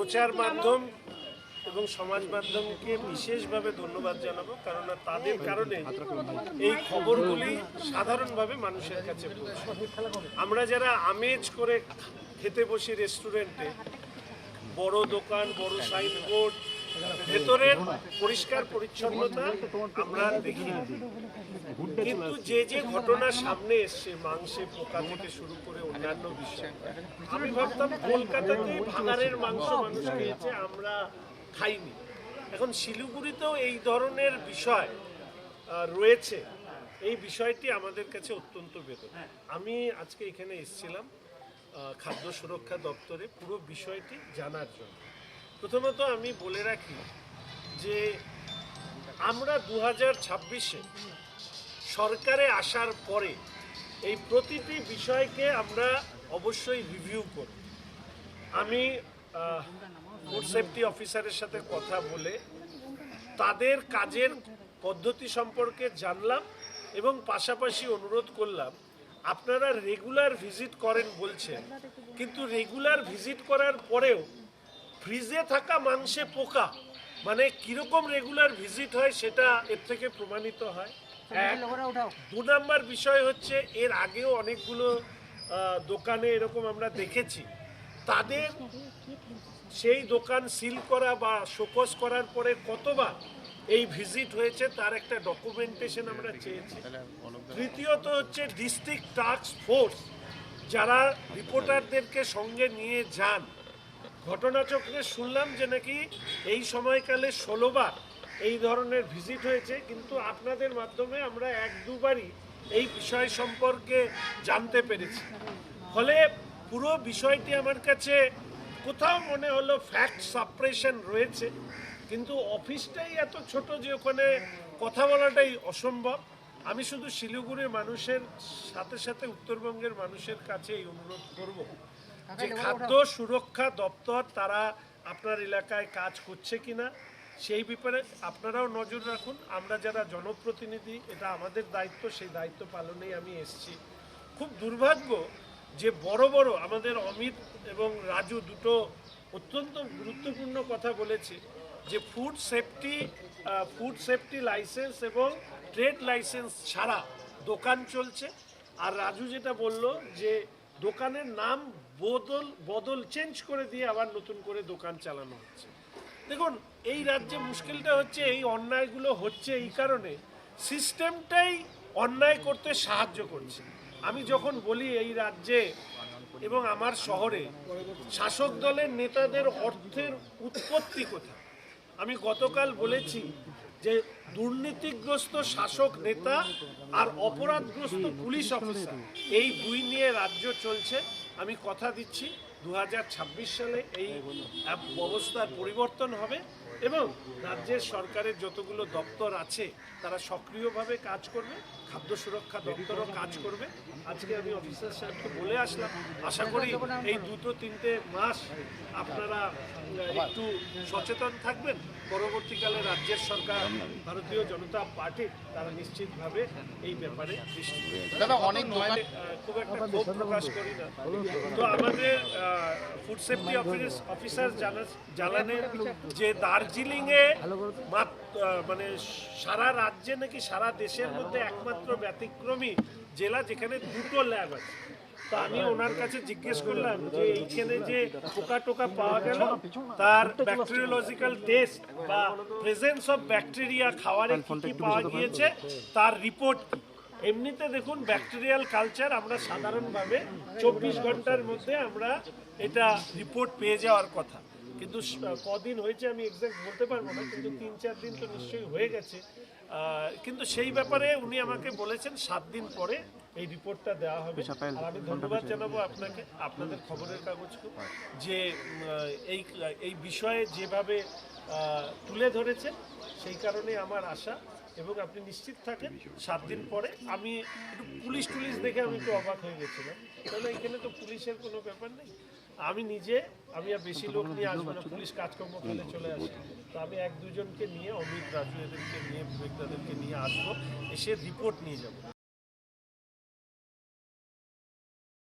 প্রচার মাধ্যম এবং সমাজ মাধ্যমকে বিশেষভাবে ধন্যবাদ জানাবো, কারণ তাদের কারণে এই খবরগুলি সাধারণভাবে মানুষের কাছে পৌঁছায়। আমরা যারা আমেজ করে খেতে বসি রেস্টুরেন্টে, বড় দোকান, বড় সাইনবোর্ড, ভেতরের পরিষ্কার পরিচ্ছন্নতা আমরা দেখি, কিন্তু যে যে ঘটনা সামনে এসছে, মাংসে পোকা থেকে শুরু করে অন্যান্য বিষয়, আমি ভাবতাম কলকাতাতে ভাগাড়ের মাংস মানুষ খেয়েছে, আমরা খাইনি। এখন শিলিগুড়িতেও এই ধরনের বিষয় রয়েছে, এই বিষয়টি আমাদের কাছে অত্যন্ত বেদনা। আমি আজকে এখানে এসেছিলাম খাদ্য সুরক্ষা দপ্তরে পুরো বিষয়টি জানার জন্য। প্রথমত আমি বলে রাখি যে আমরা 2026-এ সরকারে আসার পরে এই প্রতিটি বিষয়কে আমরা অবশ্যই রিভিউ করব। আমি ফুড সেফটি অফিসারের সাথে কথা বলে তাদের কাজের পদ্ধতি সম্পর্কে জানলাম এবং পাশাপাশি অনুরোধ করলাম, আপনারা রেগুলার ভিজিট করেন বলছেন, কিন্তু রেগুলার ভিজিট করার পরেও ফ্রিজে থাকা মাংসে পোকা, মানে কিরকম রেগুলার ভিজিট হয় সেটা এর থেকে প্রমাণিত হয়। 2 নম্বর বিষয় হচ্ছে, এর আগেও অনেকগুলো দোকানে এরকম আমরা দেখেছি, তাদের সেই দোকান সিল করা বা শোকজ করার পরে কতবার এই ভিজিট হয়েছে তার একটা ডকুমেন্টেশন আমরা চেয়েছি। তৃতীয়ত হচ্ছে ডিস্ট্রিক্ট টাস্ক ফোর্স যারা রিপোর্টারদেরকে সঙ্গে নিয়ে যান, ঘটনাচক্রে শুনলাম যে নাকি এই সময়কালে 16 বার এই ধরনের ভিজিট হয়েছে, কিন্তু আপনাদের মাধ্যমে আমরা 1-2 বারই এই বিষয় সম্পর্কে জানতে পেরেছি। ফলে পুরো বিষয়টি আমার কাছে কোথাও মনে হলো ফ্যাক্ট সাপ্রেশন রয়েছে, কিন্তু অফিসটাই এত ছোট যে ওখানে কথা বলাটাই অসম্ভব। আমি শুধু শিলিগুড়ির মানুষের সাথে সাথে উত্তরবঙ্গের মানুষের কাছে এই অনুরোধ করব যে খাদ্য সুরক্ষা দপ্তর তারা আপনার এলাকায় কাজ করছে কিনা সেই ব্যাপারে আপনারাও নজর রাখুন। আমরা যারা জনপ্রতিনিধি, এটা আমাদের দায়িত্ব, সেই দায়িত্ব পালনেই আমি এসেছি। খুব দুর্ভাগ্য যে বড় বড় আমাদের অমিত এবং রাজু দুটো অত্যন্ত গুরুত্বপূর্ণ কথা বলেছে যে ফুড সেফটি লাইসেন্স এবং ট্রেড লাইসেন্স ছাড়া দোকান চলছে, আর রাজু যেটা বলল যে দোকানের নাম বদল চেঞ্জ করে দিয়ে আবার নতুন করে দোকান চালানো হচ্ছে। দেখুন, এই রাজ্যে মুশকিলটা হচ্ছে এই অন্যায়গুলো হচ্ছে এই কারণে সিস্টেমটাই অন্যায় করতে সাহায্য করছে। আমি যখন বলি এই রাজ্যে এবং আমার শহরে শাসক দলের নেতাদের অর্থের উৎপত্তি কোথায়, আমি গতকাল বলেছি যে দুর্নীতিগ্রস্ত শাসক নেতা আর অপরাধগ্রস্ত পুলিশ অফিসার, এই দুই নিয়ে রাজ্য চলছে। আমি কথা দিচ্ছি 2026 সালে এই ব্যবস্থার পরিবর্তন হবে এবং রাজ্যের সরকারের যতগুলো দপ্তর আছে তারা সক্রিয়ভাবে কাজ করবে, খাদ্য সুরক্ষা দপ্তরও কাজ করবে। আজকে আমি অফিসার সাহেবকে বলে আসলাম, আশা করি এই 2-3 মাস আপনারা একটু সচেতন থাকবেন। পরবর্তীকালে রাজ্যের সরকার ভারতীয় জনতা পার্টি তারা নিশ্চিতভাবে এই ব্যাপারে দৃষ্টি দেবে। খুব একটা ক্ষোভ প্রকাশ করি না, তো আমাদের ফুড সেফটি অফিসার জানালেন যে দার্জিলিংয়ে মানে সারা রাজ্যে নাকি সারা দেশের মধ্যে একমাত্র ব্যতিক্রমী জেলা যেখানে 2টো ল্যাব আছে। তো আমি ওনার কাছে জিজ্ঞেস করলাম যে এইখানে যে পোকা টোকা পাওয়া গেল তার ব্যাকটেরিওলজিক্যাল টেস্ট বা প্রেজেন্স অফ ব্যাকটেরিয়া খাবারে কি কি পাওয়া গিয়েছে তার রিপোর্ট। এমনিতে দেখুন ব্যাকটেরিয়াল কালচার আমরা সাধারণভাবে 24 ঘন্টার মধ্যে আমরা এটা রিপোর্ট পেয়ে যাওয়ার কথা, কিন্তু কদিন হয়েছে আমি এক্সাক্ট বলতে পারবো না, কিন্তু 3-4 দিন তো নিশ্চয়ই হয়ে গেছে। কিন্তু সেই ব্যাপারে উনি আমাকে বলেছেন 7 দিন পরে এই রিপোর্টটা দেওয়া হবে। আর আমি ধন্যবাদ জানাবো আপনাকে, আপনাদের খবরের কাগজকে, যে এই বিষয়ে যেভাবে তুলে ধরেছেন, সেই কারণে আমার আশা। এবং আপনি নিশ্চিত থাকেন 7 দিন পরে আমি একটু পুলিশ দেখে আমি একটু অবাক হয়ে গেছিলাম, কারণ এখানে তো পুলিশের কোনো ব্যাপার নেই। আমি আর বেশি লোক নিয়ে আসবো না, পুলিশ কাজকর্ম ফেলে চলে আসে, তো আমি 1-2 জনকে নিয়ে, অমিত, রাজু এদেরকে নিয়ে, বিবেক দাদেরকে নিয়ে আসবো, এসে রিপোর্ট নিয়ে যাবো।